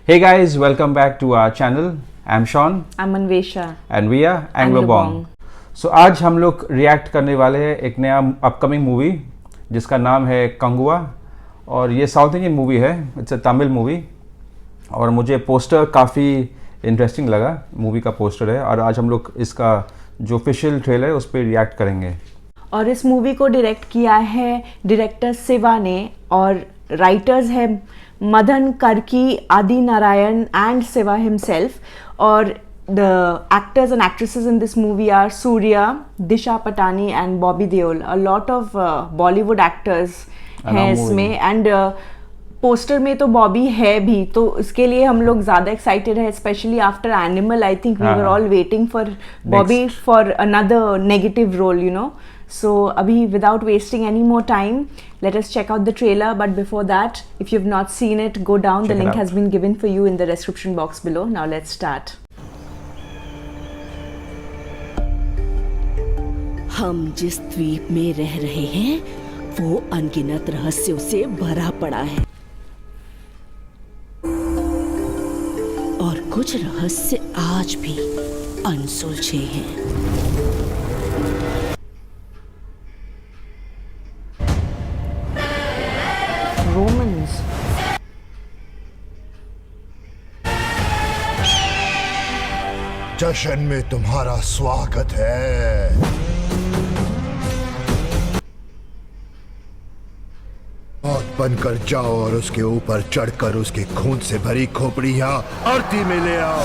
Hey guys, welcome back to our channel. I'm Sean. I'm Anvesha. And we are Anglobong. So आज हम लोग react करने वाले हैं एक नया अपकमिंग मूवी जिसका नाम है कंगुआ और ये साउथ इंडियन मूवी है. इट्स अ तमिल मूवी और मुझे पोस्टर काफ़ी इंटरेस्टिंग लगा. मूवी का पोस्टर है और आज हम लोग इसका जो ऑफिशियल ट्रेलर है उस पर रिएक्ट करेंगे. और इस मूवी को डायरेक्ट किया है डायरेक्टर शिवा ने और राइटर्स है मदन करकी, आदि नारायण एंड शिवा हिमसेल्फ. और the actors and actresses in this movie are Suriya, Disha Patani and Bobby Deol. A lot of Bollywood actors हैं इसमें एंड पोस्टर में तो बॉबी है भी, तो इसके लिए हम लोग ज़्यादा एक्साइटेड है. Specially after Animal I think we were all waiting for Bobby for another negative role, you know. So abhi, without wasting any more time, let us check out the trailer. But before that, if you've not seen it, go down. The link has been given for you in the description box below. Now let's start. हम जिस द्वीप में रह रहे हैं वो अनगिनत रहस्यों से भरा पड़ा है और कुछ रहस्य आज भी अनसुलझे हैं. Romans. जश्न में तुम्हारा स्वागत है. मौत बनकर जाओ और उसके ऊपर चढ़कर उसके खून से भरी खोपड़ियां आरती में ले आओ.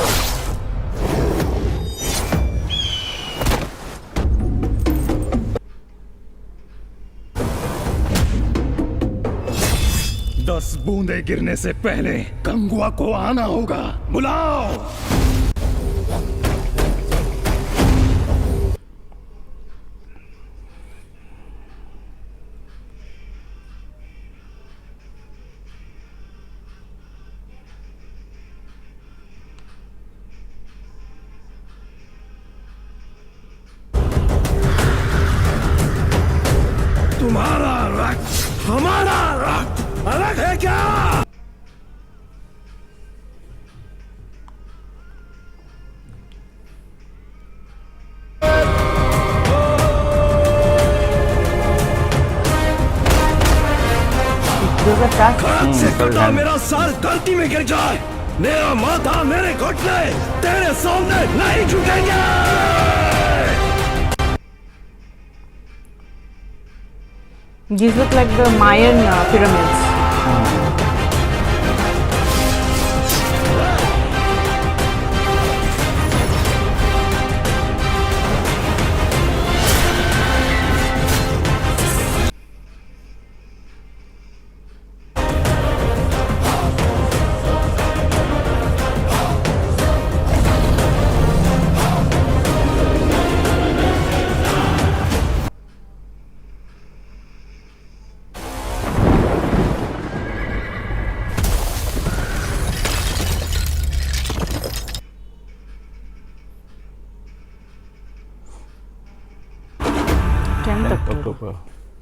दस बूंदे गिरने से पहले कंगुआ को आना होगा. बुलाओ. तुम्हारा रक्त हमारा रक्त अलग है क्या? खड़क से कटा मेरा सर गलती में गिर जाए, मेरा माथा मेरे घुटने तेरे सामने नहीं झुकेंगे. These look like the Mayan pyramids.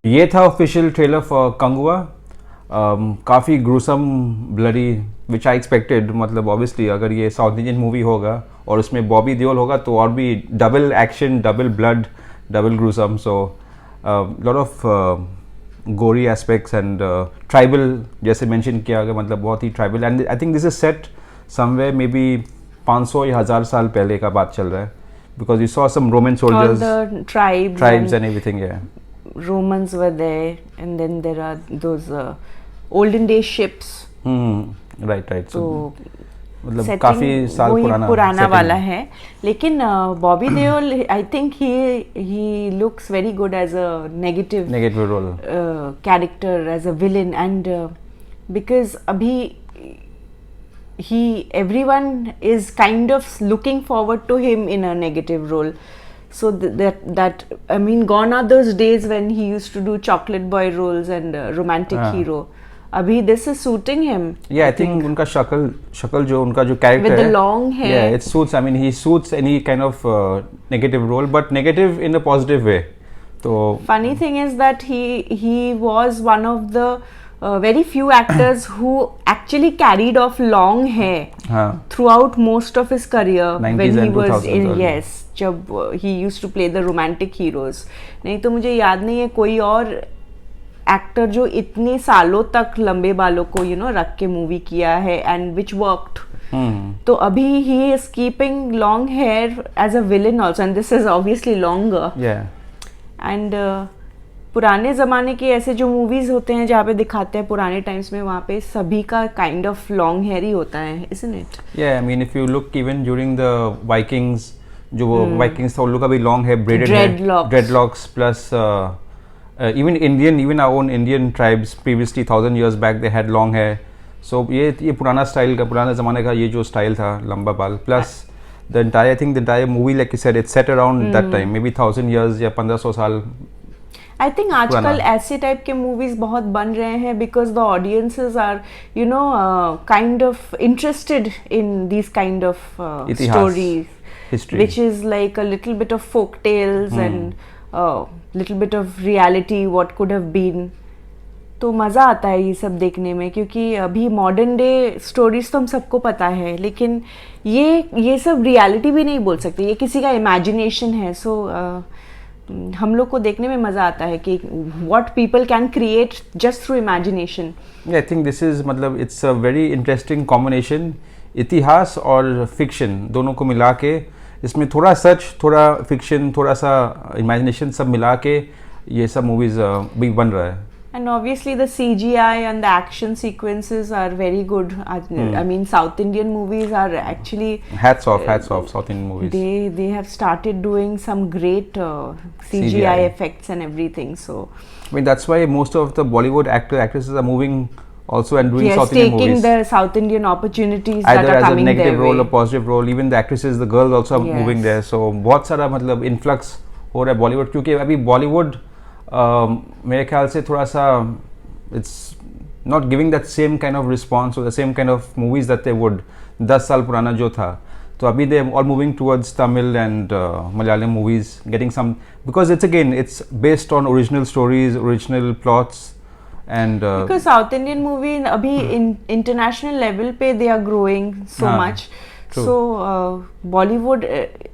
ये था ऑफिशियल ट्रेलर फॉर कंगुआ. काफ़ी gruesome, bloody, which I expected. मतलब ऑब्वियसली अगर ये साउथ इंडियन मूवी होगा और उसमें बॉबी देओल होगा तो और भी double action, double blood, double gruesome. So lot of gory aspects and tribal जैसे मेंशन किया गया. मतलब बहुत ही tribal and I think this is set somewhere maybe 500 या 1000 साल पहले का बात चल रहा है. Because you saw some Roman soldiers, all the tribes and everything. Yeah, Romans were there, and then there are those olden day ships. Right. So मतलब काफी साल पुराना वाला है. लेकिन Bobby Deol, I think he looks very good as a negative role character, as a villain, and because अभी everyone is kind of looking forward to him in a negative role. So that I mean, gone are those days when he used to do chocolate boy roles and romantic hero. Abhi this is suiting him. Yeah, I think उनका शक्ल जो उनका जो character with the long hair. Yeah, it suits. I mean, he suits any kind of negative role, but negative in a positive way. So funny thing is that he was one of the very few actors who actually carried off long hair हाँ throughout most of his career 90s when he and was 2000s in, early. yes, जब he used to play the romantic heroes. नहीं तो मुझे याद नहीं है कोई और एक्टर जो इतने सालों तक लंबे बालों को रख के मूवी किया है एंड विच वर्कड. तो अभी he is keeping long hair as a villain also and this is obviously longer. And पुराने ज़माने के ऐसे जो मूवीज़ होते हैं जहाँ पे दिखाते हैं पुराने टाइम्स में, वहाँ पे सभी का काइंड ऑफ लॉन्ग हेयर ही होता है, isn't it? Yeah, I mean if you look even during the Vikings, जो वो Vikings था उन लोग का भी long hair, braided hair, dreadlocks plus even our own Indian tribes previously 1000 years back they had long hair. So ये पुराना style का, पुराने ज़माने का ये जो स्टाइल था लंबा बाल, plus the entire movie like you said it's set around that time, maybe 1000 years या 1500 साल. आई थिंक आजकल ऐसे टाइप के मूवीज बहुत बन रहे हैं because the audiences are kind of interested in this kind of stories which is like a little bit of folk tales and little bit of reality what could have been. तो मज़ा आता है ये सब देखने में क्योंकि अभी मॉडर्न डे स्टोरीज तो हम सबको पता है लेकिन ये सब रियलिटी भी नहीं बोल सकते, ये किसी का इमेजिनेशन है. सो हम लोग को देखने में मज़ा आता है कि what people can create just through imagination. Yeah, I think this is मतलब it's a very interesting combination, इतिहास और fiction दोनों को मिला के इसमें थोड़ा सच, थोड़ा fiction, थोड़ा सा imagination सब मिला के ये सब movies भी बन रहा है. And obviously the CGI and the action sequences are very good. I mean South Indian movies are actually hats off South Indian movies. They have started doing some great CGI effects and everything. So I mean that's why most of the Bollywood actresses are moving also and doing South Indian movies. Taking the South Indian opportunities either that are as coming a negative their role way. or positive role. Even the actresses, the girls also are moving there. So बहुत सारा मतलब influx हो रहा है Bollywood क्योंकि अभी Bollywood मेरे ख्याल से थोड़ा सा it's not giving that same kind of response or the same kind of movies that they would 10 साल पुराना जो था. तो अभी they all moving towards Tamil and Malayalam movies, getting some because it's based on original stories, original plots and because South Indian movie अभी international level पे they are growing so much. True. So Bollywood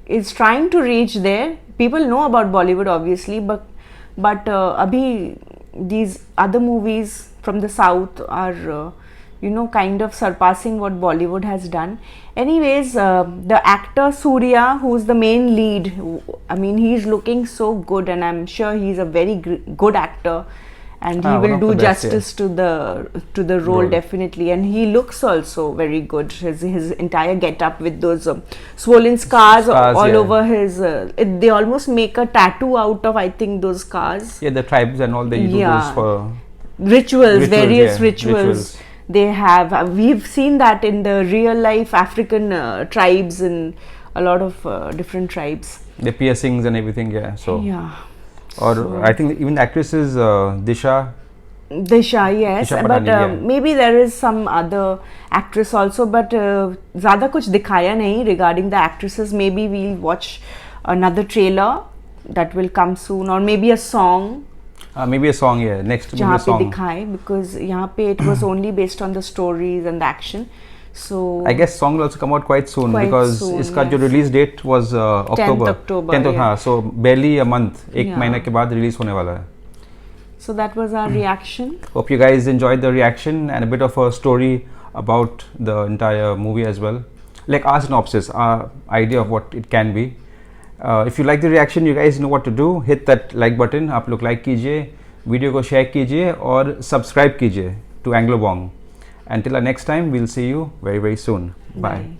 is trying to reach there. People know about Bollywood obviously, but abhi these other movies from the south are kind of surpassing what Bollywood has done. Anyways, the actor Surya, who's the main lead, I mean he's looking so good and I'm sure he's a very good actor and he will do justice to the role definitely, and he looks also very good. His entire get-up with those swollen scars all over his they almost make a tattoo out of, I think, those scars. Yeah, the tribes and all, they do those for various rituals they have. We've seen that in the real life African tribes and a lot of different tribes. The piercings and everything, so or so, I think even the actress is Disha, yes, but maybe there is some other actress also, but ज़्यादा कुछ दिखाया नहीं regarding the actresses. Maybe we'll watch another trailer that will come soon, or maybe a song. Maybe a song, next movie a song. दिखाए, because यहाँ पे it was only based on the stories and the action. So I guess song will also come out quite soon because इसका जो release date was October 10th, so barely a month, एक महीने के बाद release होने वाला है. So that was our reaction. Hope you guys enjoyed the reaction and a bit of a story about the entire movie as well, like our synopsis, our idea of what it can be. If you like the reaction, you guys know what to do. Hit that like button, आप लोग like कीजिए, video को share कीजिए और subscribe कीजिए to Anglobong. Until our next time, we'll see you very soon. Bye.